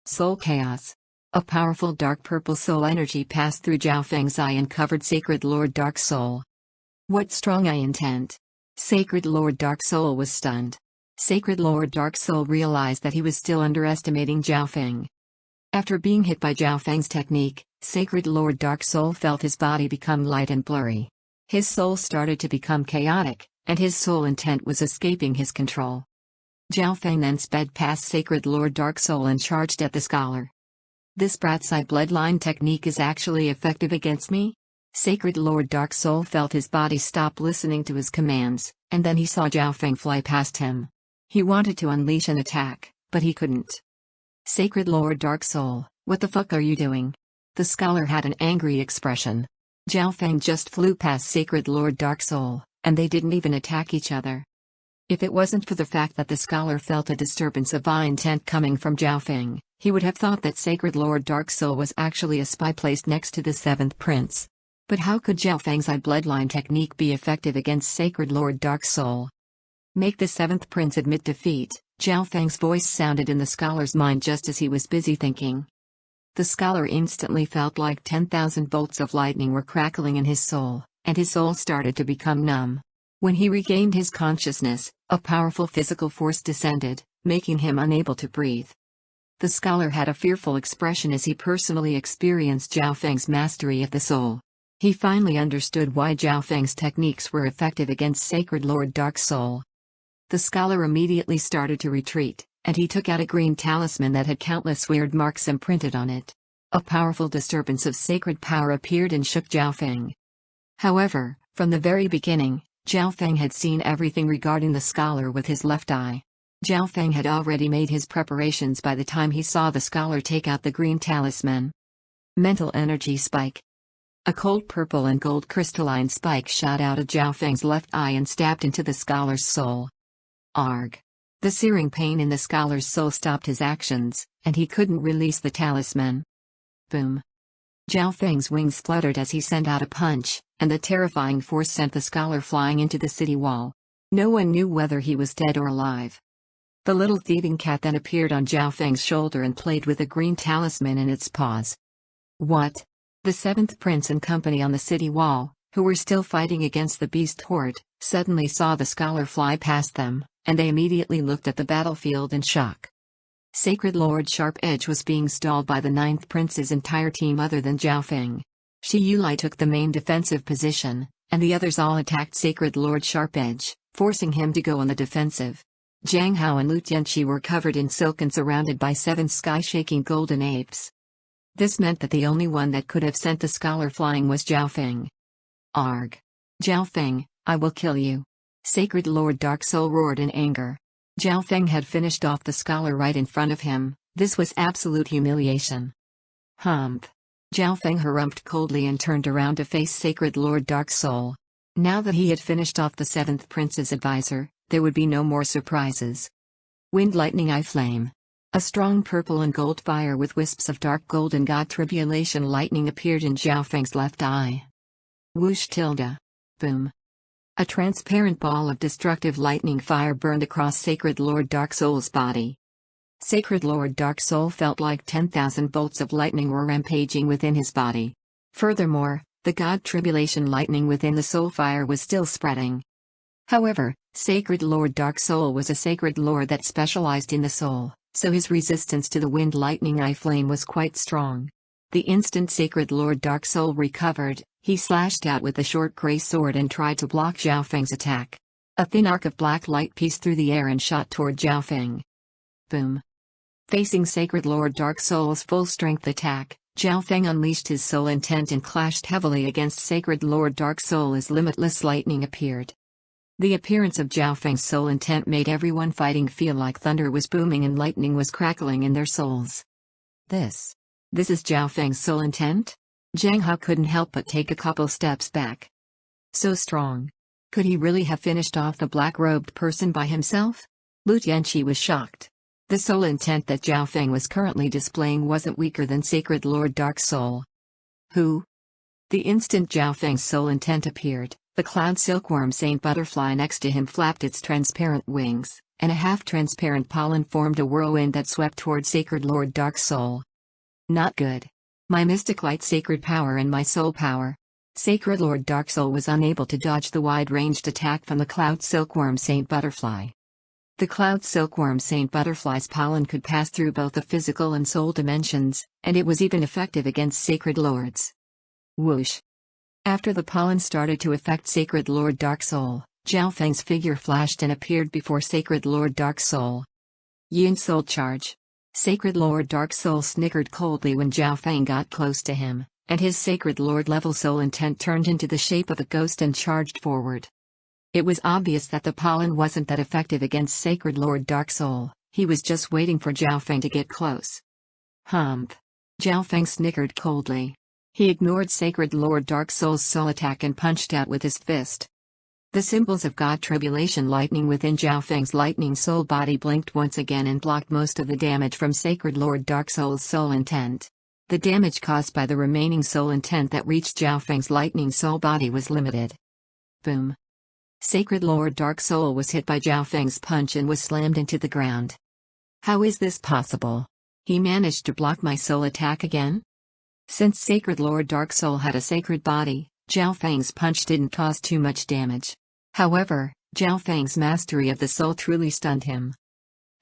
Soul Chaos. A powerful dark purple soul energy passed through Zhao Feng's eye and covered Sacred Lord Dark Soul. What strong eye intent! Sacred Lord Dark Soul was stunned. Sacred Lord Dark Soul realized that he was still underestimating Zhao Feng. After being hit by Zhao Feng's technique, Sacred Lord Dark Soul felt his body become light and blurry. His soul started to become chaotic, and his soul intent was escaping his control. Zhao Feng then sped past Sacred Lord Dark Soul and charged at the scholar. This brat's eye bloodline technique is actually effective against me? Sacred Lord Dark Soul felt his body stop listening to his commands, and then he saw Zhao Feng fly past him. He wanted to unleash an attack, but he couldn't. Sacred Lord Dark Soul, what the fuck are you doing? The scholar had an angry expression. Zhao Feng just flew past Sacred Lord Dark Soul, and they didn't even attack each other. If it wasn't for the fact that the scholar felt a disturbance of eye intent coming from Zhao Feng, he would have thought that Sacred Lord Dark Soul was actually a spy placed next to the seventh prince. But how could Zhao Feng's eye bloodline technique be effective against Sacred Lord Dark Soul? Make the seventh prince admit defeat, Zhao Feng's voice sounded in the scholar's mind just as he was busy thinking. The scholar instantly felt like 10,000 bolts of lightning were crackling in his soul, and his soul started to become numb. When he regained his consciousness, a powerful physical force descended, making him unable to breathe. The scholar had a fearful expression as he personally experienced Zhao Feng's mastery of the soul. He finally understood why Zhao Feng's techniques were effective against Sacred Lord Dark Soul. The scholar immediately started to retreat, and he took out a green talisman that had countless weird marks imprinted on it. A powerful disturbance of sacred power appeared and shook Zhao Feng. However, from the very beginning, Zhao Feng had seen everything regarding the scholar with his left eye. Zhao Feng had already made his preparations by the time he saw the scholar take out the green talisman. Mental energy spike. A cold purple and gold crystalline spike shot out of Zhao Feng's left eye and stabbed into the scholar's soul. Arg. The searing pain in the scholar's soul stopped his actions, and he couldn't release the talisman. Boom. Zhao Feng's wings fluttered as he sent out a punch, and the terrifying force sent the scholar flying into the city wall. No one knew whether he was dead or alive. The little thieving cat then appeared on Zhao Feng's shoulder and played with a green talisman in its paws. What? The seventh prince and company on the city wall, who were still fighting against the beast horde, suddenly saw the scholar fly past them, and they immediately looked at the battlefield in shock. Sacred Lord Sharp Edge was being stalled by the ninth prince's entire team other than Zhao Feng. Shi Yulai took the main defensive position, and the others all attacked Sacred Lord Sharp Edge, forcing him to go on the defensive. Jiang Hao and Lu Tianqi were covered in silk and surrounded by 7 sky-shaking golden apes. This meant that the only one that could have sent the scholar flying was Zhao Feng. Arg. Zhao Feng, I will kill you. Sacred Lord Dark Soul roared in anger. Zhao Feng had finished off the scholar right in front of him. This was absolute humiliation. Humph. Zhao Feng harumphed coldly and turned around to face Sacred Lord Dark Soul. Now that he had finished off the seventh prince's advisor, there would be no more surprises. Wind Lightning Eye Flame. A strong purple and gold fire with wisps of dark gold and god tribulation lightning appeared in Zhao Feng's left eye. Whoosh tilde. Boom. A transparent ball of destructive lightning fire burned across Sacred Lord Dark Soul's body. Sacred Lord Dark Soul felt like 10,000 bolts of lightning were rampaging within his body. Furthermore, the god tribulation lightning within the soul fire was still spreading. However, Sacred Lord Dark Soul was a sacred lord that specialized in the soul, so his resistance to the wind lightning eye flame was quite strong. The instant Sacred Lord Dark Soul recovered, he slashed out with the short gray sword and tried to block Zhao Feng's attack. A thin arc of black light pieced through the air and shot toward Zhao Feng. Boom. Facing Sacred Lord Dark Soul's full-strength attack, Zhao Feng unleashed his soul intent and clashed heavily against Sacred Lord Dark Soul as limitless lightning appeared. The appearance of Zhao Feng's soul intent made everyone fighting feel like thunder was booming and lightning was crackling in their souls. This is Zhao Feng's soul intent? Zhang Hao couldn't help but take a couple steps back. So strong. Could he really have finished off the black-robed person by himself? Lu Tianqi was shocked. The soul intent that Zhao Feng was currently displaying wasn't weaker than Sacred Lord Dark Soul. Who? The instant Zhao Feng's soul intent appeared, the cloud silkworm Saint Butterfly next to him flapped its transparent wings, and a half-transparent pollen formed a whirlwind that swept toward Sacred Lord Dark Soul. Not good. My mystic light sacred power and my soul power. Sacred Lord Dark Soul was unable to dodge the wide-ranged attack from the cloud silkworm Saint Butterfly. The cloud silkworm Saint Butterfly's pollen could pass through both the physical and soul dimensions, and it was even effective against sacred lords. Whoosh! After the pollen started to affect Sacred Lord Dark Soul, Zhao Feng's figure flashed and appeared before Sacred Lord Dark Soul. Yin Soul Charge. Sacred Lord Dark Soul snickered coldly when Zhao Feng got close to him, and his Sacred Lord level soul intent turned into the shape of a ghost and charged forward. It was obvious that the pollen wasn't that effective against Sacred Lord Dark Soul, he was just waiting for Zhao Feng to get close. Humph! Zhao Feng snickered coldly. He ignored Sacred Lord Dark Soul's soul attack and punched out with his fist. The symbols of God Tribulation lightning within Zhao Feng's lightning soul body blinked once again and blocked most of the damage from Sacred Lord Dark Soul's soul intent. The damage caused by the remaining soul intent that reached Zhao Feng's lightning soul body was limited. Boom. Sacred Lord Dark Soul was hit by Zhao Feng's punch and was slammed into the ground. How is this possible? He managed to block my soul attack again? Since Sacred Lord Dark Soul had a sacred body, Zhao Feng's punch didn't cause too much damage. However, Zhao Feng's mastery of the soul truly stunned him.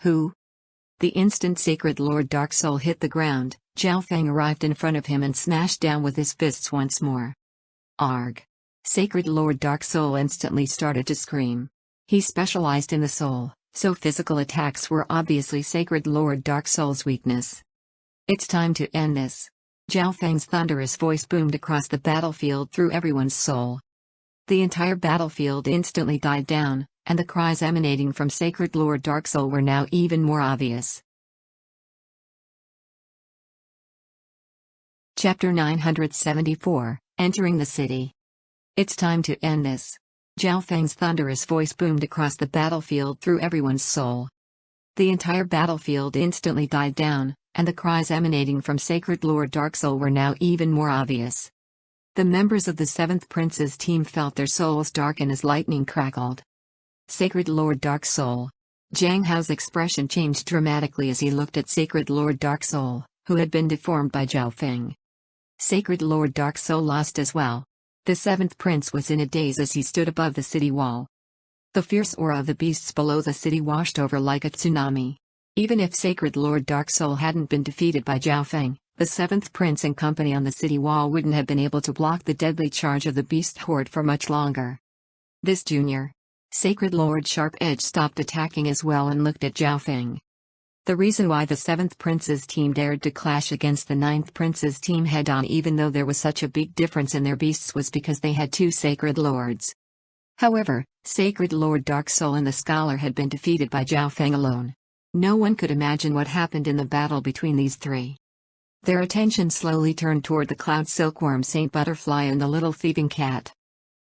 Who? The instant Sacred Lord Dark Soul hit the ground, Zhao Feng arrived in front of him and smashed down with his fists once more. Arg! Sacred Lord Dark Soul instantly started to scream. He specialized in the soul, so physical attacks were obviously Sacred Lord Dark Soul's weakness. It's time to end this. Zhao Feng's thunderous voice boomed across the battlefield through everyone's soul. The entire battlefield instantly died down, and the cries emanating from Sacred Lord Dark Soul were now even more obvious. Chapter 974, Entering the City. It's time to end this. Zhao Feng's thunderous voice boomed across the battlefield through everyone's soul. The entire battlefield instantly died down, and the cries emanating from Sacred Lord Dark Soul were now even more obvious. The members of the 7th Prince's team felt their souls darken as lightning crackled. Sacred Lord Dark Soul. Zhang Hao's expression changed dramatically as he looked at Sacred Lord Dark Soul, who had been deformed by Zhao Feng. Sacred Lord Dark Soul lost as well. The 7th Prince was in a daze as he stood above the city wall. The fierce aura of the beasts below the city washed over like a tsunami. Even if Sacred Lord Dark Soul hadn't been defeated by Zhao Feng, the 7th Prince and company on the city wall wouldn't have been able to block the deadly charge of the beast horde for much longer. This junior. Sacred Lord Sharp Edge stopped attacking as well and looked at Zhao Feng. The reason why the 7th Prince's team dared to clash against the 9th Prince's team head-on even though there was such a big difference in their beasts was because they had two Sacred Lords. However, Sacred Lord Dark Soul and the Scholar had been defeated by Zhao Feng alone. No one could imagine what happened in the battle between these three. Their attention slowly turned toward the cloud silkworm Saint Butterfly and the little thieving cat.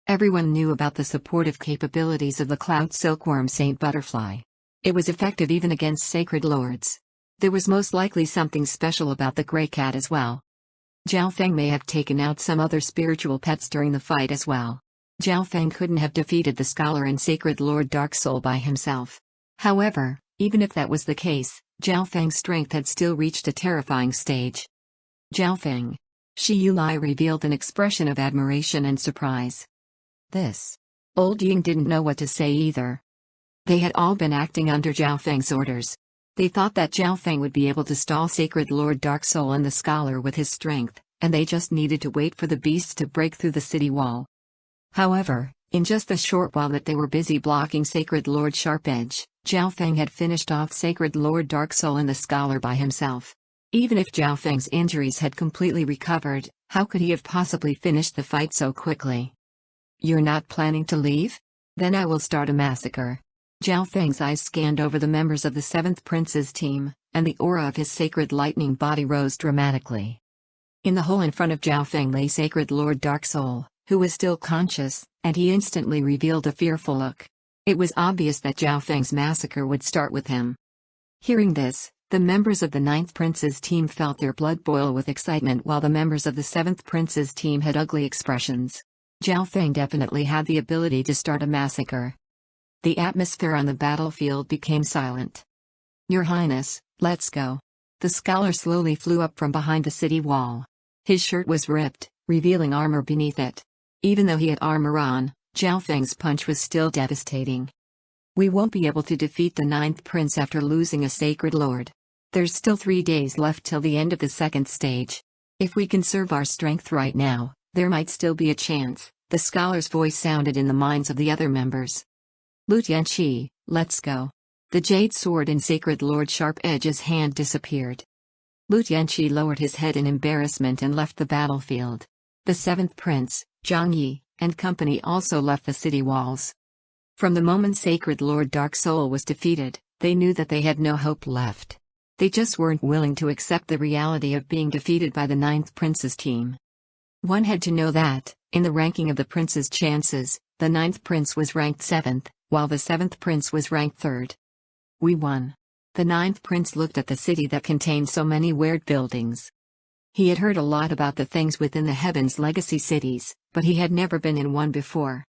Everyone knew about the supportive capabilities of the cloud silkworm Saint Butterfly. It was effective even against sacred lords. There was most likely something special about the gray cat as well. Zhao Feng may have taken out some other spiritual pets during the fight as well. Zhao Feng couldn't have defeated the Scholar and Sacred Lord Dark Soul by himself. However, even if that was the case, Zhao Feng's strength had still reached a terrifying stage. Zhao Feng. Shi Yulai revealed an expression of admiration and surprise. This Old Ying didn't know what to say either. They had all been acting under Zhao Feng's orders. They thought that Zhao Feng would be able to stall Sacred Lord Dark Soul and the Scholar with his strength, and they just needed to wait for the beasts to break through the city wall. However, in just the short while that they were busy blocking Sacred Lord Sharp Edge, Zhao Feng had finished off Sacred Lord Dark Soul and the Scholar by himself. Even if Zhao Feng's injuries had completely recovered, how could he have possibly finished the fight so quickly? You're not planning to leave? Then I will start a massacre. Zhao Feng's eyes scanned over the members of the 7th Prince's team, and the aura of his sacred lightning body rose dramatically. In the hole in front of Zhao Feng lay Sacred Lord Dark Soul, who was still conscious, and he instantly revealed a fearful look. It was obvious that Zhao Feng's massacre would start with him. Hearing this, the members of the 9th Prince's team felt their blood boil with excitement while the members of the 7th Prince's team had ugly expressions. Zhao Feng definitely had the ability to start a massacre. The atmosphere on the battlefield became silent. Your Highness, let's go. The Scholar slowly flew up from behind the city wall. His shirt was ripped, revealing armor beneath it. Even though he had armor on, Zhao Feng's punch was still devastating. We won't be able to defeat the 9th Prince after losing a Sacred Lord. There's still 3 days left till the end of the 2nd stage. If we conserve our strength right now, there might still be a chance, the Scholar's voice sounded in the minds of the other members. Lu Tianqi, let's go. The jade sword in Sacred Lord Sharp Edge's hand disappeared. Lu Tianqi lowered his head in embarrassment and left the battlefield. The 7th Prince, Zhang Yi, and company also left the city walls. From the moment Sacred Lord Dark Soul was defeated, they knew that they had no hope left. They just weren't willing to accept the reality of being defeated by the 9th Prince's team. One had to know that, in the ranking of the Prince's chances, the 9th Prince was ranked 7th, while the 7th Prince was ranked 3rd. We won. The 9th Prince looked at the city that contained so many weird buildings. He had heard a lot about the things within the Heaven's Legacy cities, but he had never been in one before.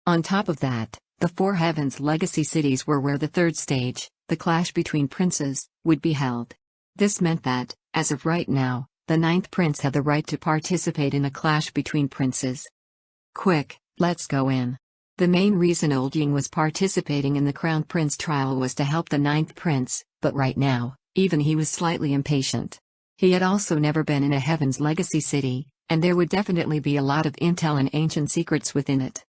On top of that, the 4 Heaven's Legacy cities were where the 3rd stage, the clash between princes, would be held. This meant that, as of right now, the 9th Prince had the right to participate in a clash between princes. Quick, let's go in. The main reason Old Ying was participating in the Crown Prince trial was to help the 9th Prince, but right now, even he was slightly impatient. He had also never been in a Heaven's Legacy city, and there would definitely be a lot of intel and ancient secrets within it.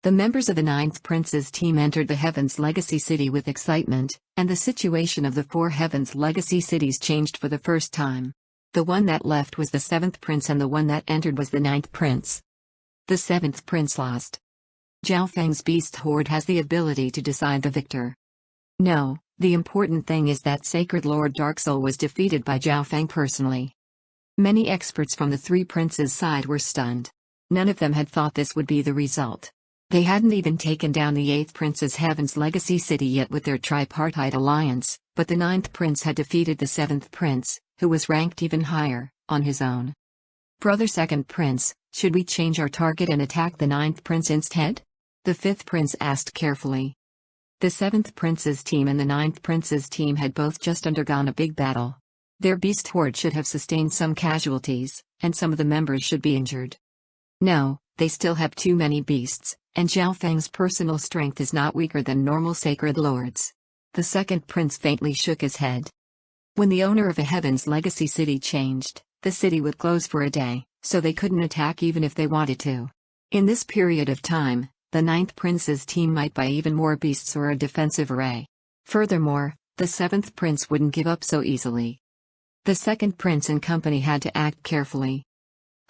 The members of the 9th Prince's team entered the Heaven's Legacy city with excitement, and the situation of the 4 Heaven's Legacy cities changed for the first time. The one that left was the 7th Prince and the one that entered was the 9th Prince. The 7th Prince lost. Zhao Feng's beast horde has the ability to decide the victor. No, the important thing is that Sacred Lord Dark Soul was defeated by Zhao Feng personally. Many experts from the 3 princes' side were stunned. None of them had thought this would be the result. They hadn't even taken down the 8th Prince's Heaven's Legacy city yet with their tripartite alliance, but the 9th Prince had defeated the 7th Prince, who was ranked even higher, on his own. Brother 2nd Prince, should we change our target and attack the 9th Prince instead? The 5th Prince asked carefully. The 7th Prince's team and the 9th Prince's team had both just undergone a big battle. Their beast horde should have sustained some casualties, and some of the members should be injured. No, they still have too many beasts, and Zhao Feng's personal strength is not weaker than normal Sacred Lords. The 2nd Prince faintly shook his head. When the owner of a Heaven's Legacy city changed, the city would close for a day, so they couldn't attack even if they wanted to. In this period of time, the 9th Prince's team might buy even more beasts or a defensive array. Furthermore, the 7th Prince wouldn't give up so easily. The 2nd Prince and company had to act carefully.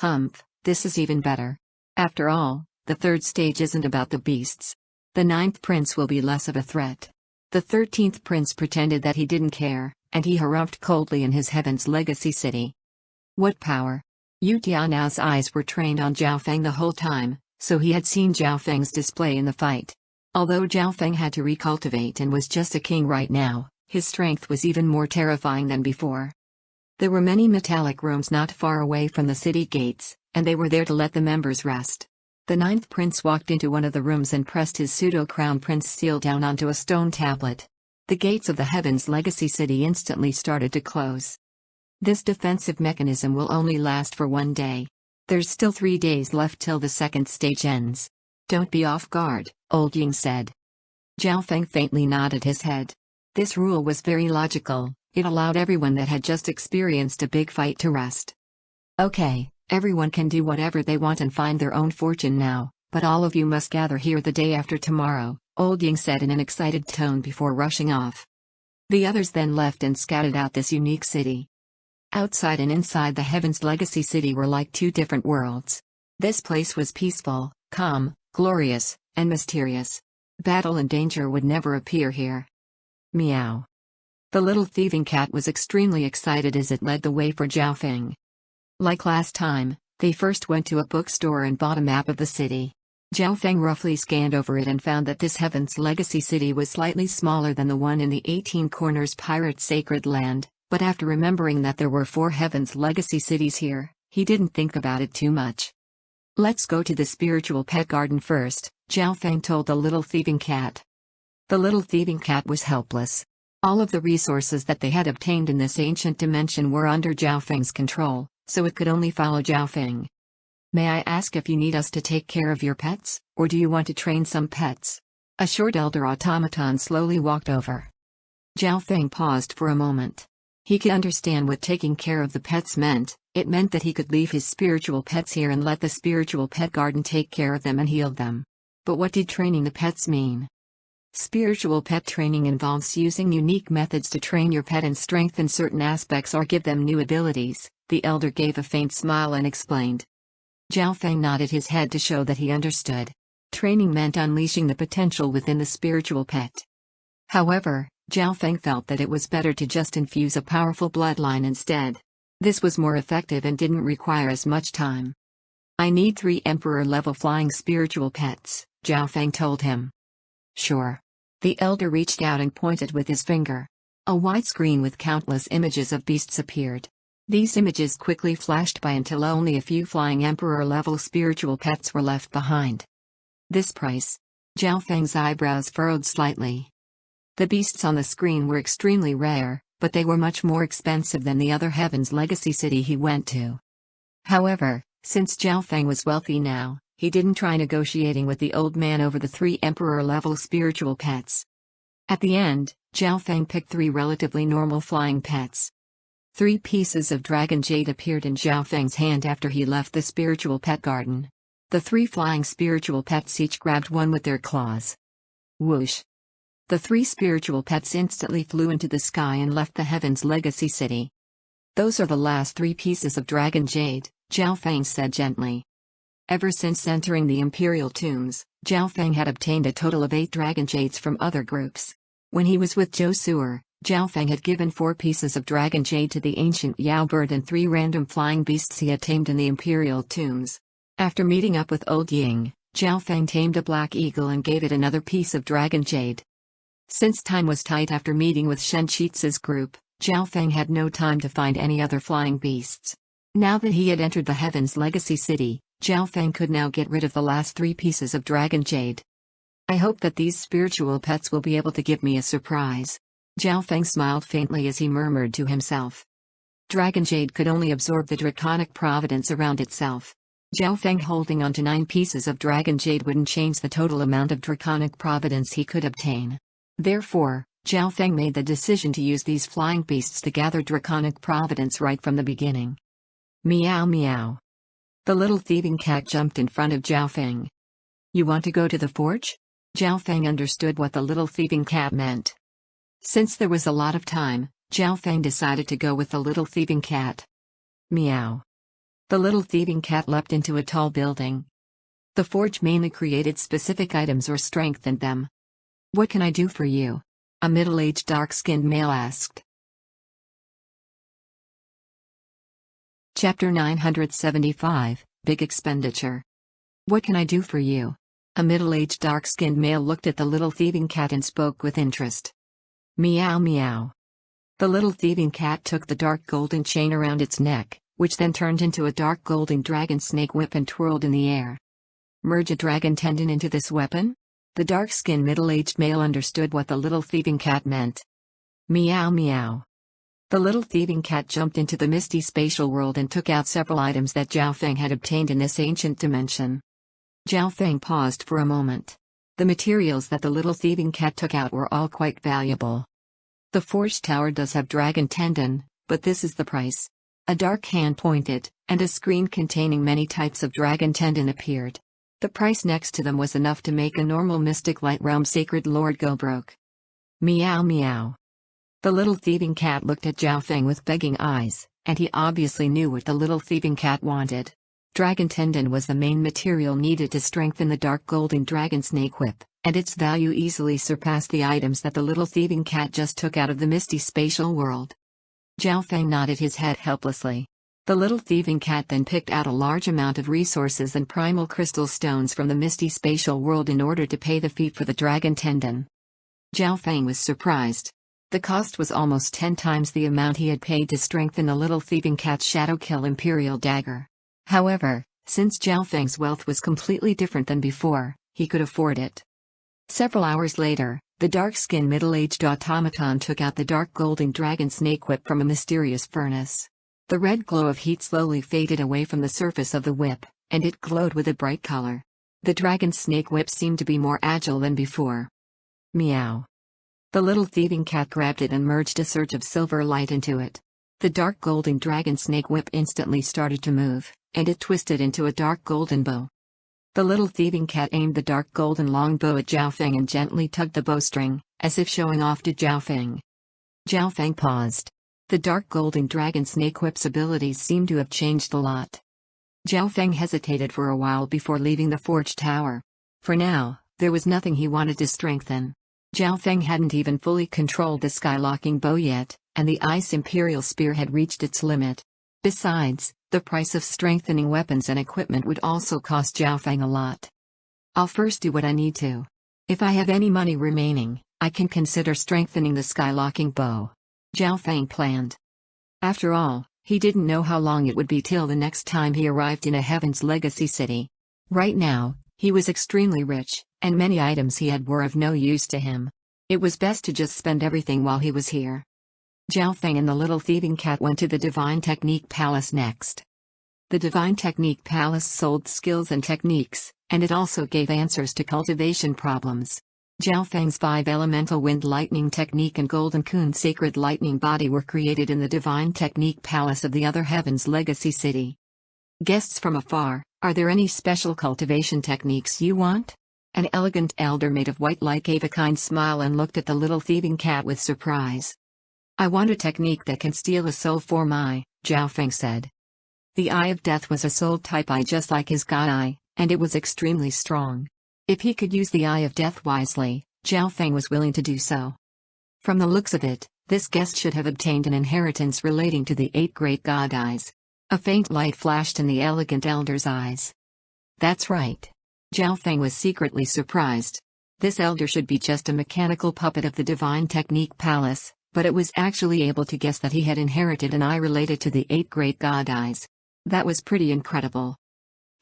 Humph, this is even better. After all, the 3rd stage isn't about the beasts. The 9th Prince will be less of a threat. The 13th Prince pretended that he didn't care, and he harumphed coldly in his Heaven's Legacy city. What power! Yu Tianao's eyes were trained on Zhao Feng the whole time, so he had seen Zhao Feng's display in the fight. Although Zhao Feng had to recultivate and was just a king right now, his strength was even more terrifying than before. There were many metallic rooms not far away from the city gates, and they were there to let the members rest. The 9th Prince walked into one of the rooms and pressed his pseudo-crown prince seal down onto a stone tablet. The gates of the Heaven's Legacy city instantly started to close. This defensive mechanism will only last for 1 day. There's still 3 days left till the 2nd stage ends. Don't be off guard, Old Ying said. Zhao Feng faintly nodded his head. This rule was very logical, it allowed everyone that had just experienced a big fight to rest. Okay, everyone can do whatever they want and find their own fortune now, but all of you must gather here the day after tomorrow, Old Ying said in an excited tone before rushing off. The others then left and scouted out this unique city. Outside and inside the Heaven's Legacy City were like two different worlds. This place was peaceful, calm, glorious, and mysterious. Battle and danger would never appear here. Meow. The little thieving cat was extremely excited as it led the way for Zhao Feng. Like last time, they first went to a bookstore and bought a map of the city. Zhao Feng roughly scanned over it and found that this Heaven's Legacy City was slightly smaller than the one in the 18 Corners Pirate Sacred Land, but after remembering that there were 4 Heaven's Legacy cities here, he didn't think about it too much. Let's go to the spiritual pet garden first, Zhao Feng told the little thieving cat. The little thieving cat was helpless. All of the resources that they had obtained in this ancient dimension were under Zhao Feng's control, so it could only follow Zhao Feng. May I ask if you need us to take care of your pets, or do you want to train some pets? A short elder automaton slowly walked over. Zhao Feng paused for a moment. He could understand what taking care of the pets meant. It meant that he could leave his spiritual pets here and let the spiritual pet garden take care of them and heal them. But what did training the pets mean? Spiritual pet training involves using unique methods to train your pet and strengthen certain aspects or give them new abilities, the elder gave a faint smile and explained. Zhao Feng nodded his head to show that he understood. Training meant unleashing the potential within the spiritual pet. However, Zhao Feng felt that it was better to just infuse a powerful bloodline instead. This was more effective and didn't require as much time. I need 3 Emperor-level flying spiritual pets, Zhao Feng told him. Sure. The elder reached out and pointed with his finger. A wide screen with countless images of beasts appeared. These images quickly flashed by until only a few flying Emperor-level spiritual pets were left behind. This price? Zhao Feng's eyebrows furrowed slightly. The beasts on the screen were extremely rare, but they were much more expensive than the other Heaven's Legacy City he went to. However, since Zhao Feng was wealthy now, he didn't try negotiating with the old man over the 3 Emperor-level spiritual pets. At the end, Zhao Feng picked 3 relatively normal flying pets. 3 pieces of dragon jade appeared in Zhao Feng's hand after he left the spiritual pet garden. The 3 flying spiritual pets each grabbed one with their claws. Whoosh! The 3 spiritual pets instantly flew into the sky and left the Heaven's Legacy City. Those are the last 3 pieces of dragon jade, Zhao Feng said gently. Ever since entering the Imperial Tombs, Zhao Feng had obtained a total of 8 dragon jades from other groups. When he was with Zhou Suer, Zhao Feng had given 4 pieces of dragon jade to the ancient Yao bird and 3 random flying beasts he had tamed in the Imperial Tombs. After meeting up with Old Ying, Zhao Feng tamed a black eagle and gave it another piece of dragon jade. Since time was tight after meeting with Shen Qizi's group, Zhao Feng had no time to find any other flying beasts. Now that he had entered the Heaven's Legacy City, Zhao Feng could now get rid of the last 3 pieces of dragon jade. I hope that these spiritual pets will be able to give me a surprise. Zhao Feng smiled faintly as he murmured to himself. Dragon jade could only absorb the draconic providence around itself. Zhao Feng holding onto 9 pieces of dragon jade wouldn't change the total amount of draconic providence he could obtain. Therefore, Zhao Feng made the decision to use these flying beasts to gather draconic providence right from the beginning. Meow meow. The little thieving cat jumped in front of Zhao Feng. You want to go to the forge? Zhao Feng understood what the little thieving cat meant. Since there was a lot of time, Zhao Feng decided to go with the little thieving cat. Meow. The little thieving cat leapt into a tall building. The forge mainly created specific items or strengthened them. What can I do for you? A middle-aged dark-skinned male asked. Chapter 975, Big Expenditure. What can I do for you? A middle-aged dark-skinned male looked at the little thieving cat and spoke with interest. Meow meow. The little thieving cat took the dark golden chain around its neck, which then turned into a dark golden dragon snake whip and twirled in the air. Merge a dragon tendon into this weapon? The dark-skinned middle-aged male understood what the little thieving cat meant. Meow meow. The little thieving cat jumped into the misty spatial world and took out several items that Zhao Feng had obtained in this ancient dimension. Zhao Feng paused for a moment. The materials that the little thieving cat took out were all quite valuable. The forged tower does have dragon tendon, but this is the price. A dark hand pointed, and a screen containing many types of dragon tendon appeared. The price next to them was enough to make a normal mystic light realm sacred lord go broke. Meow meow. The little thieving cat looked at Zhao Feng with begging eyes, and he obviously knew what the little thieving cat wanted. Dragon tendon was the main material needed to strengthen the dark golden dragon snake whip, and its value easily surpassed the items that the little thieving cat just took out of the misty spatial world. Zhao Feng nodded his head helplessly. The little thieving cat then picked out a large amount of resources and primal crystal stones from the misty spatial world in order to pay the fee for the dragon tendon. Zhao Feng was surprised. The cost was almost 10 times the amount he had paid to strengthen the little thieving cat's Shadow Kill Imperial dagger. However, since Zhao Feng's wealth was completely different than before, he could afford it. Several hours later, the dark-skinned middle-aged automaton took out the dark golden dragon snake whip from a mysterious furnace. The red glow of heat slowly faded away from the surface of the whip, and it glowed with a bright color. The dragon snake whip seemed to be more agile than before. Meow. The little thieving cat grabbed it and merged a surge of silver light into it. The dark golden dragon snake whip instantly started to move, and it twisted into a dark golden bow. The little thieving cat aimed the dark golden long bow at Zhao Feng and gently tugged the bowstring, as if showing off to Zhao Feng. Zhao Feng paused. The dark golden dragon snake whip's abilities seemed to have changed a lot. Zhao Feng hesitated for a while before leaving the forge tower. For now, there was nothing he wanted to strengthen. Zhao Feng hadn't even fully controlled the skylocking bow yet, and the Ice Imperial Spear had reached its limit. Besides, the price of strengthening weapons and equipment would also cost Zhao Feng a lot. I'll first do what I need to. If I have any money remaining, I can consider strengthening the skylocking bow. Zhao Feng planned. After all, he didn't know how long it would be till the next time he arrived in a Heaven's Legacy city. Right now, he was extremely rich, and many items he had were of no use to him. It was best to just spend everything while he was here. Zhao Feng and the little thieving cat went to the Divine Technique Palace next. The Divine Technique Palace sold skills and techniques, and it also gave answers to cultivation problems. Zhao Feng's 5 elemental wind lightning technique and Golden Kun sacred lightning body were created in the Divine Technique Palace of the other Heaven's Legacy city. Guests from afar, are there any special cultivation techniques you want? An elegant elder made of white light gave a kind smile and looked at the little thieving cat with surprise. I want a technique that can steal a soul for my, Zhao Feng said. The Eye of Death was a soul-type eye just like his god eye, and it was extremely strong. If he could use the Eye of Death wisely, Zhao Feng was willing to do so. From the looks of it, this guest should have obtained an inheritance relating to the 8 great god eyes. A faint light flashed in the elegant elder's eyes. That's right. Zhao Feng was secretly surprised. This elder should be just a mechanical puppet of the Divine Technique Palace, but it was actually able to guess that he had inherited an eye related to the 8 great god eyes. That was pretty incredible.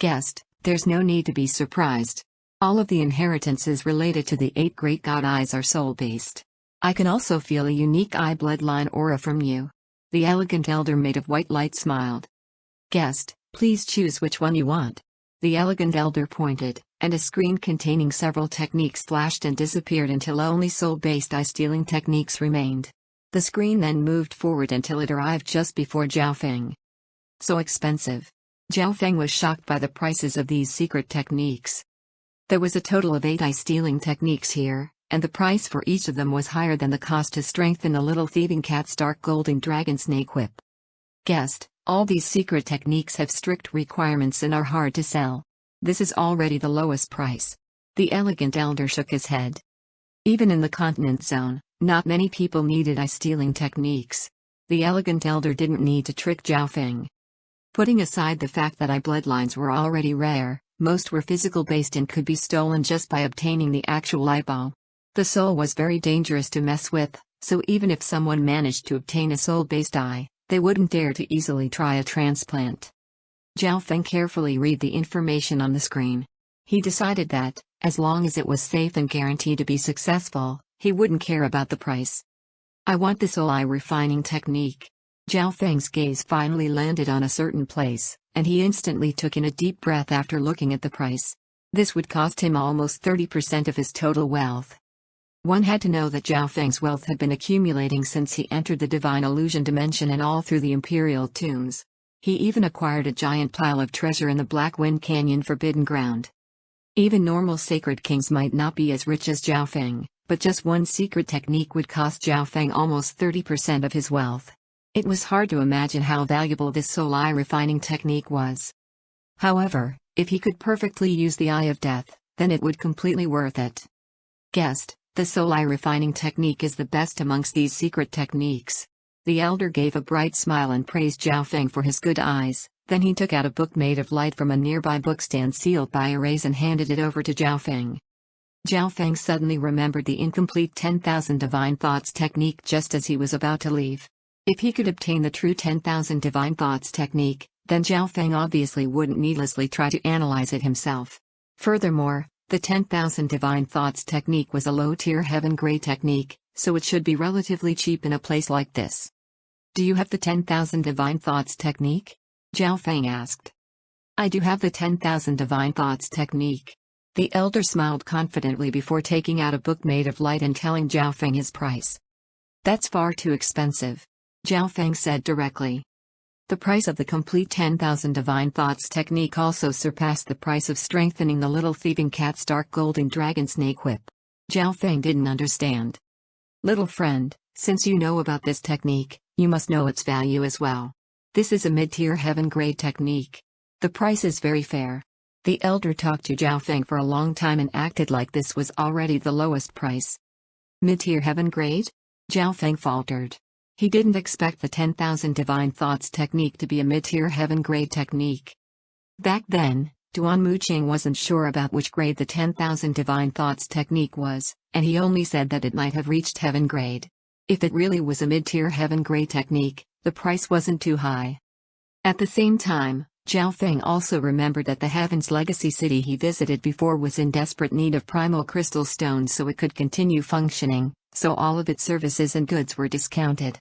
Guest, there's no need to be surprised. All of the inheritances related to the 8 great god eyes are soul-based. I can also feel a unique eye bloodline aura from you. The elegant elder made of white light smiled. Guest, please choose which one you want. The elegant elder pointed, and a screen containing several techniques flashed and disappeared until only soul-based eye-stealing techniques remained. The screen then moved forward until it arrived just before Zhao Feng. So expensive. Zhao Feng was shocked by the prices of these secret techniques. There was a total of 8 eye-stealing techniques here, and the price for each of them was higher than the cost to strengthen the little thieving cat's dark golden dragon snake whip. Guest, all these secret techniques have strict requirements and are hard to sell. This is already the lowest price. The elegant elder shook his head. Even in the continent zone, not many people needed eye-stealing techniques. The elegant elder didn't need to trick Zhao Feng. Putting aside the fact that eye bloodlines were already rare, most were physical-based and could be stolen just by obtaining the actual eyeball. The soul was very dangerous to mess with, so even if someone managed to obtain a soul-based eye, they wouldn't dare to easily try a transplant. Zhao Feng carefully read the information on the screen. He decided that, as long as it was safe and guaranteed to be successful, he wouldn't care about the price. I want the soul eye refining technique. Zhao Feng's gaze finally landed on a certain place, and he instantly took in a deep breath after looking at the price. This would cost him almost 30% of his total wealth. One had to know that Zhao Feng's wealth had been accumulating since he entered the divine illusion dimension and all through the imperial tombs. He even acquired a giant pile of treasure in the Black Wind Canyon Forbidden Ground. Even normal sacred kings might not be as rich as Zhao Feng, but just one secret technique would cost Zhao Feng almost 30% of his wealth. It was hard to imagine how valuable this soul eye refining technique was. However, if he could perfectly use the Eye of Death, then it would completely worth it. Guest, the soul eye refining technique is the best amongst these secret techniques. The elder gave a bright smile and praised Zhao Feng for his good eyes, then he took out a book made of light from a nearby bookstand sealed by a raise and handed it over to Zhao Feng. Zhao Feng suddenly remembered the incomplete 10,000 divine thoughts technique just as he was about to leave. If he could obtain the true 10,000 divine thoughts technique, then Zhao Feng obviously wouldn't needlessly try to analyze it himself. Furthermore, the 10,000 divine thoughts technique was a low-tier heaven-grade technique, so it should be relatively cheap in a place like this. Do you have the 10,000 divine thoughts technique? Zhao Feng asked. I do have the 10,000 divine thoughts technique. The elder smiled confidently before taking out a book made of light and telling Zhao Feng his price. That's far too expensive, Zhao Feng said directly. The price of the complete 10,000 divine thoughts technique also surpassed the price of strengthening the little thieving cat's dark golden dragon snake whip. Zhao Feng didn't understand. Little friend, since you know about this technique, you must know its value as well. This is a mid-tier heaven-grade technique. The price is very fair. The elder talked to Zhao Feng for a long time and acted like this was already the lowest price. Mid-tier heaven-grade? Zhao Feng faltered. He didn't expect the 10,000 divine thoughts technique to be a mid-tier heaven-grade technique. Back then, Duan Muqing wasn't sure about which grade the 10,000 divine thoughts technique was, and he only said that it might have reached heaven grade. If it really was a mid-tier heaven grade technique, the price wasn't too high. At the same time, Zhao Feng also remembered that the Heaven's Legacy city he visited before was in desperate need of primal crystal stones so it could continue functioning, so all of its services and goods were discounted.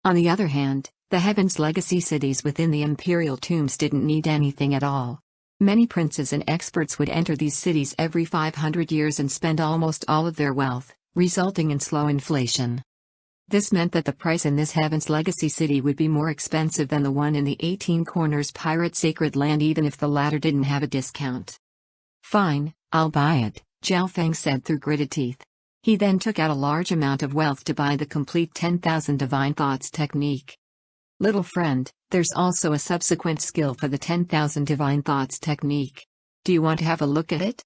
On the other hand, the Heaven's Legacy cities within the imperial tombs didn't need anything at all. Many princes and experts would enter these cities every 500 years and spend almost all of their wealth, resulting in slow inflation. This meant that the price in this Heaven's Legacy city would be more expensive than the one in the 18 Corners Pirate Sacred Land even if the latter didn't have a discount. Fine, I'll buy it, Zhao Feng said through gritted teeth. He then took out a large amount of wealth to buy the complete 10,000 divine thoughts technique. Little friend, there's also a subsequent skill for the 10,000 divine thoughts technique. Do you want to have a look at it?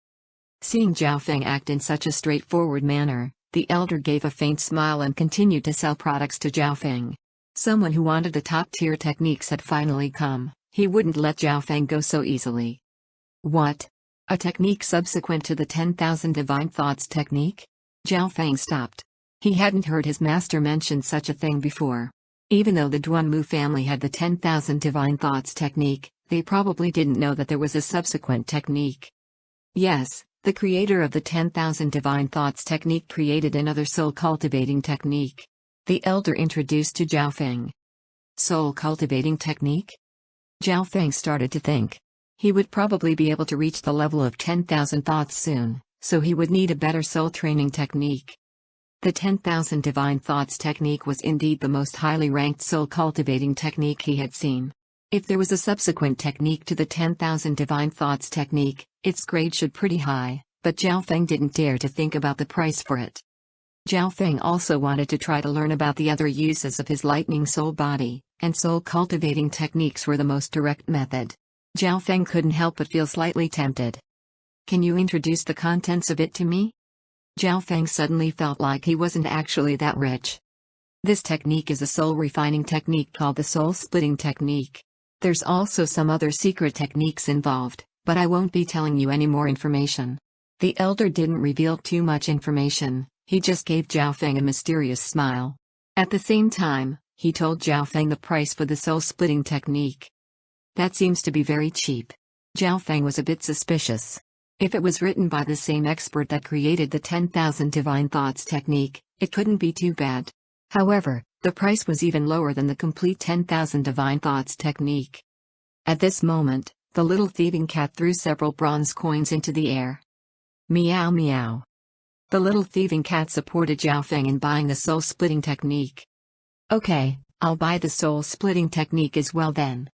Seeing Zhao Feng act in such a straightforward manner, the elder gave a faint smile and continued to sell products to Zhao Feng. Someone who wanted the top-tier techniques had finally come. He wouldn't let Zhao Feng go so easily. What? A technique subsequent to the 10,000 divine thoughts technique? Zhao Feng stopped. He hadn't heard his master mention such a thing before. Even though the Duanmu family had the 10,000 divine thoughts technique, they probably didn't know that there was a subsequent technique. Yes, the creator of the 10,000 divine thoughts technique created another soul-cultivating technique. The elder introduced to Zhao Feng. Soul-cultivating technique? Zhao Feng started to think. He would probably be able to reach the level of 10,000 thoughts soon, so he would need a better soul training technique. The 10,000 divine thoughts technique was indeed the most highly ranked soul-cultivating technique he had seen. If there was a subsequent technique to the 10,000 divine thoughts technique, its grade should pretty high, but Zhao Feng didn't dare to think about the price for it. Zhao Feng also wanted to try to learn about the other uses of his lightning soul body, and soul-cultivating techniques were the most direct method. Zhao Feng couldn't help but feel slightly tempted. Can you introduce the contents of it to me? Zhao Feng suddenly felt like he wasn't actually that rich. This technique is a soul-refining technique called the soul-splitting technique. There's also some other secret techniques involved, but I won't be telling you any more information. The elder didn't reveal too much information, he just gave Zhao Feng a mysterious smile. At the same time, he told Zhao Feng the price for the soul-splitting technique. That seems to be very cheap. Zhao Feng was a bit suspicious. If it was written by the same expert that created the 10,000 divine thoughts technique, it couldn't be too bad. However, the price was even lower than the complete 10,000 divine thoughts technique. At this moment, The little thieving cat threw several bronze coins into the air. Meow meow. The little thieving cat supported Zhao Feng in buying the soul-splitting technique. Okay, I'll buy the soul-splitting technique as well then.